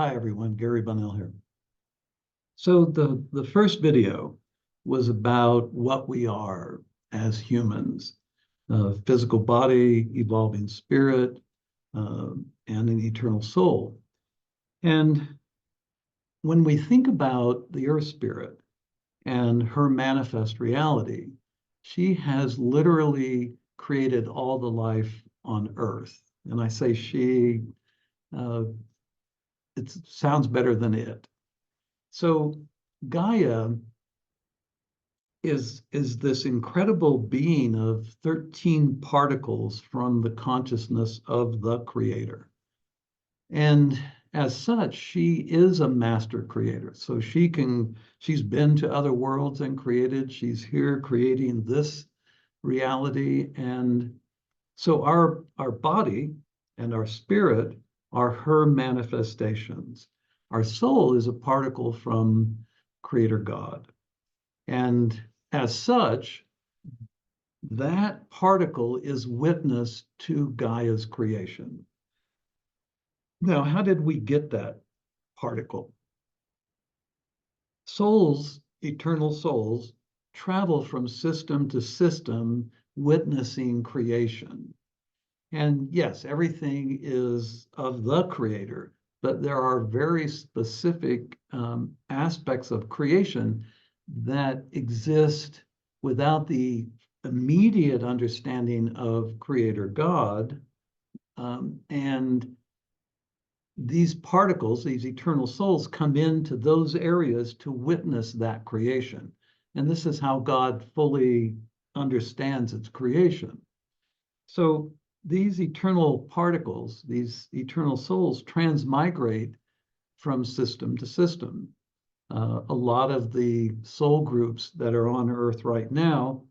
Hi, everyone. Gary Bonnell here. So the first video was about what we are as humans, physical body, evolving spirit, and an eternal soul. And when we think about the Earth Spirit and her manifest reality, she has literally created all the life on Earth. And I say she, it sounds better than it. So Gaia is this incredible being of 13 particles from the consciousness of the Creator. And as such, she is a master creator. So she's been to other worlds and created. She's here creating this reality. And so our body and our spirit are her manifestations. Our soul is a particle from Creator God. And as such, that particle is witness to Gaia's creation. Now, how did we get that particle? Souls, eternal souls, travel from system to system, witnessing creation. And yes, everything is of the Creator, but there are very specific aspects of creation that exist without the immediate understanding of Creator God. And these particles, these eternal souls, come into those areas to witness that creation. And this is how God fully understands its creation. So these eternal particles, these eternal souls, transmigrate from system to system. A lot of the soul groups that are on Earth right now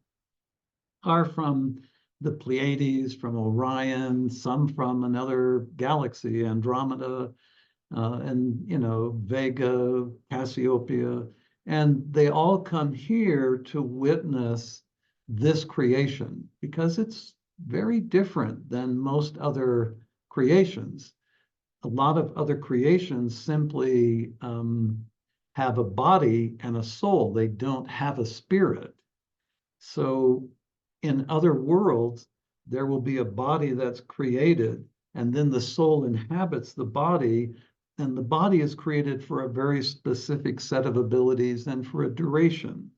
are from the Pleiades, from Orion, some from another galaxy, Andromeda, and Vega, Cassiopeia, and they all come here to witness this creation because it's very different than most other creations. A lot of other creations simply have a body and a soul. They don't have a spirit. So in other worlds, there will be a body that's created, and then the soul inhabits the body, and the body is created for a very specific set of abilities and for a duration.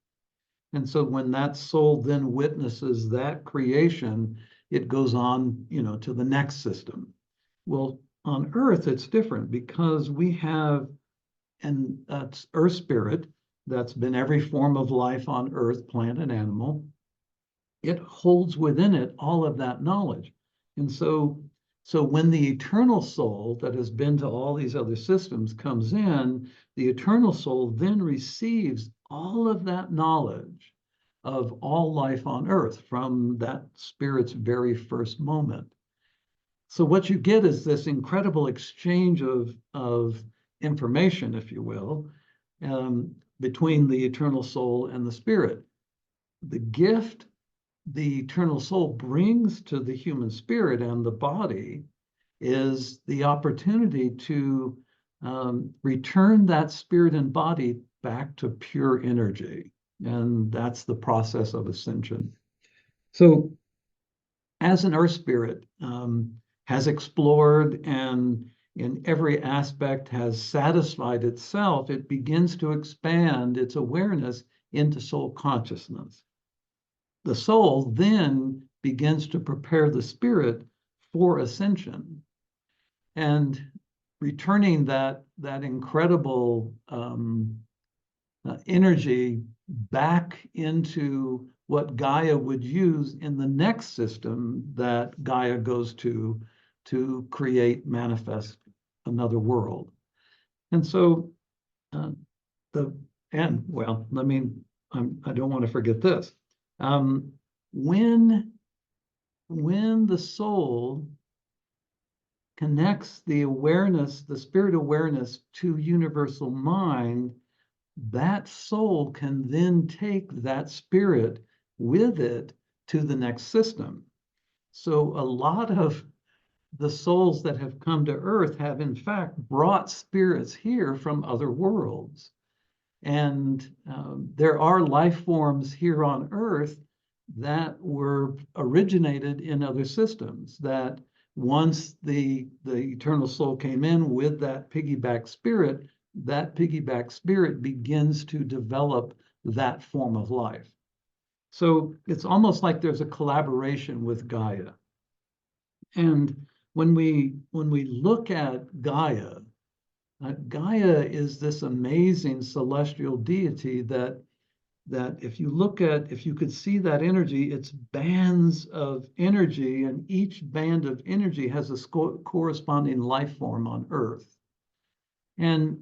And so when that soul then witnesses that creation, it goes on, to the next system. Well, on Earth, it's different because we have an Earth Spirit that's been every form of life on Earth, plant and animal. It holds within it all of that knowledge. And so when the eternal soul that has been to all these other systems comes in, the eternal soul then receives all of that knowledge of all life on Earth from that spirit's very first moment. So what you get is this incredible exchange of information, if you will, between the eternal soul and the spirit. The gift the eternal soul brings to the human spirit and the body is the opportunity to return that spirit and body back to pure energy. And that's the process of ascension. So as an Earth Spirit has explored and in every aspect has satisfied itself, it begins to expand its awareness into soul consciousness. The soul then begins to prepare the spirit for ascension and returning that incredible energy back into what Gaia would use in the next system that Gaia goes to manifest another world. And so I don't want to forget this. When the soul connects the awareness, the spirit awareness to universal mind, that soul can then take that spirit with it to the next system. So a lot of the souls that have come to Earth have in fact brought spirits here from other worlds. And there are life forms here on Earth that were originated in other systems, that once the eternal soul came in with that piggyback spirit begins to develop that form of life. So it's almost like there's a collaboration with Gaia. And when we look at Gaia, Gaia is this amazing celestial deity that if you could see that energy, it's bands of energy, and each band of energy has a corresponding life form on Earth. And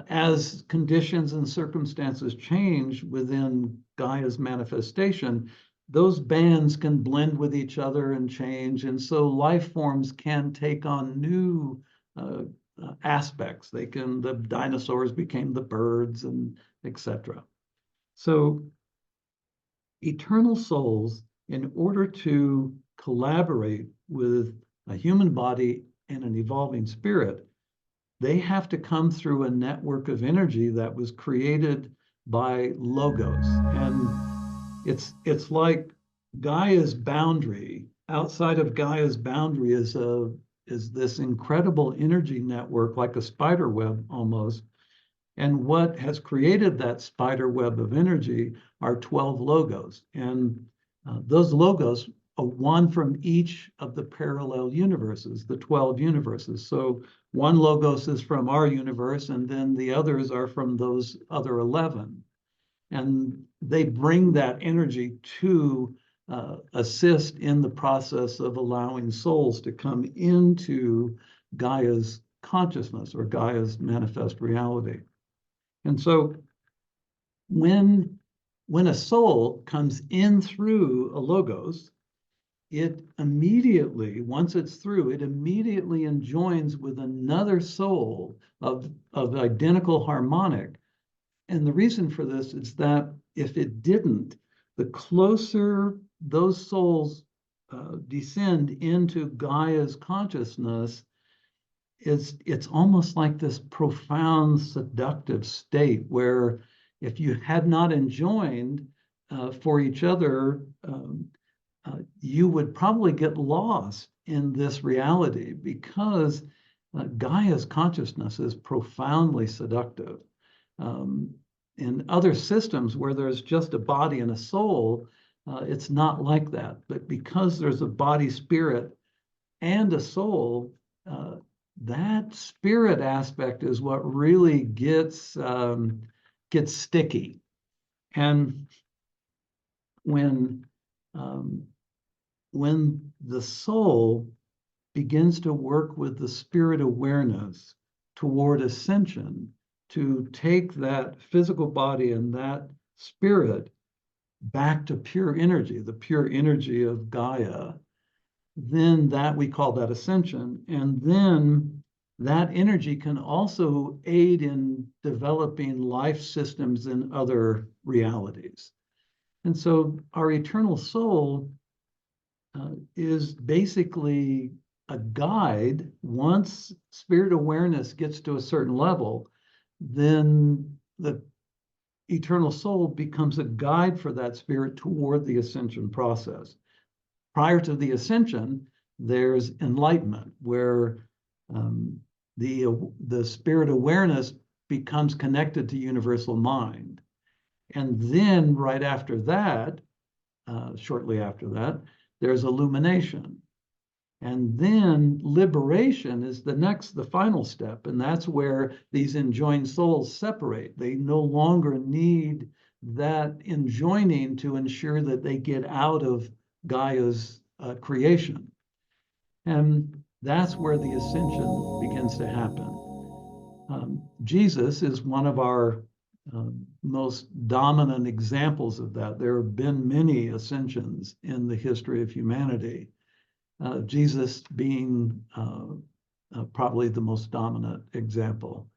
as conditions and circumstances change within Gaia's manifestation, those bands can blend with each other and change. And so life forms can take on new aspects. The dinosaurs became the birds, and etc. So eternal souls, in order to collaborate with a human body and an evolving spirit, they have to come through a network of energy that was created by Logos. And it's like Gaia's boundary. Outside of Gaia's boundary is this incredible energy network, like a spider web almost. And what has created that spider web of energy are 12 logos. And those logos are one from each of the parallel universes, the 12 universes. So one logos is from our universe, and then the others are from those other 11. And they bring that energy to assist in the process of allowing souls to come into Gaia's consciousness or Gaia's manifest reality. And so when a soul comes in through a logos, it immediately, once it's through, it immediately enjoins with another soul of identical harmonic. And the reason for this is that if it didn't, the closer those souls descend into Gaia's consciousness, it's almost like this profound seductive state where if you had not enjoined for each other, you would probably get lost in this reality, because Gaia's consciousness is profoundly seductive. In other systems where there's just a body and a soul, it's not like that. But because there's a body, spirit, and a soul, that spirit aspect is what really gets sticky. And when the soul begins to work with the spirit awareness toward ascension, to take that physical body and that spirit back to pure energy, the pure energy of Gaia, then that we call that ascension. And then that energy can also aid in developing life systems in other realities. And so our eternal soul is basically a guide. Once spirit awareness gets to a certain level, then the eternal soul becomes a guide for that spirit toward the ascension process. Prior to the ascension, there's enlightenment, where the spirit awareness becomes connected to universal mind. And then right after that, shortly after that, there's illumination. And then liberation is the final step. And that's where these enjoined souls separate. They no longer need that enjoining to ensure that they get out of Gaia's creation. And that's where the ascension begins to happen. Jesus is one of our most dominant examples of that. There have been many ascensions in the history of humanity. Jesus being probably the most dominant example.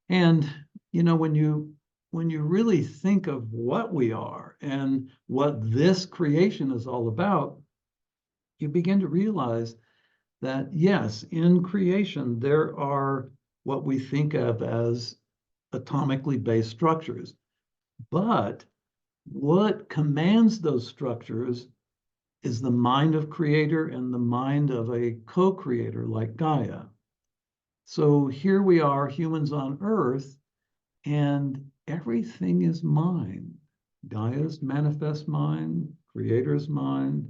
And when you really think of what we are and what this creation is all about, you begin to realize that yes, in creation, there are what we think of as atomically based structures. But what commands those structures is the mind of creator and the mind of a co-creator like Gaia. So here we are, humans on Earth, and everything is mind. Gaia's manifest mind, creator's mind,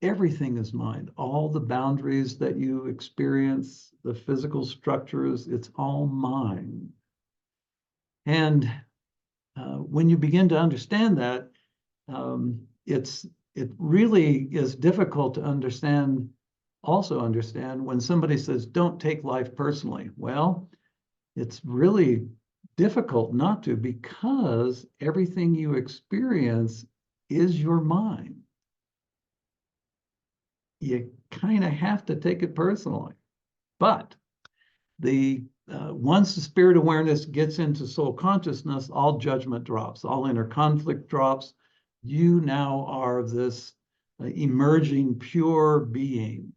everything is mind. All the boundaries that you experience, the physical structures, it's all mind. And when you begin to understand that, it really is difficult to understand when somebody says, don't take life personally. Well, it's really difficult not to, because everything you experience is your mind. You kind of have to take it personally. But once the spirit awareness gets into soul consciousness, all judgment drops, all inner conflict drops. You now are this emerging pure being.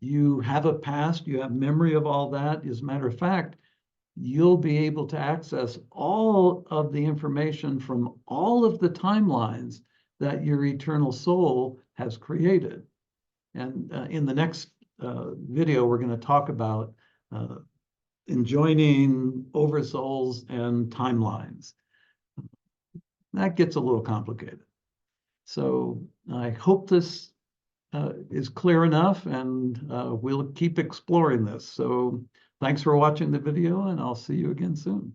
You have a past, you have memory of all that. As a matter of fact, you'll be able to access all of the information from all of the timelines that your eternal soul has created. And in the next video, we're going to talk about enjoining oversouls and timelines. That gets a little complicated. So I hope this is clear enough, and we'll keep exploring this. So thanks for watching the video, and I'll see you again soon.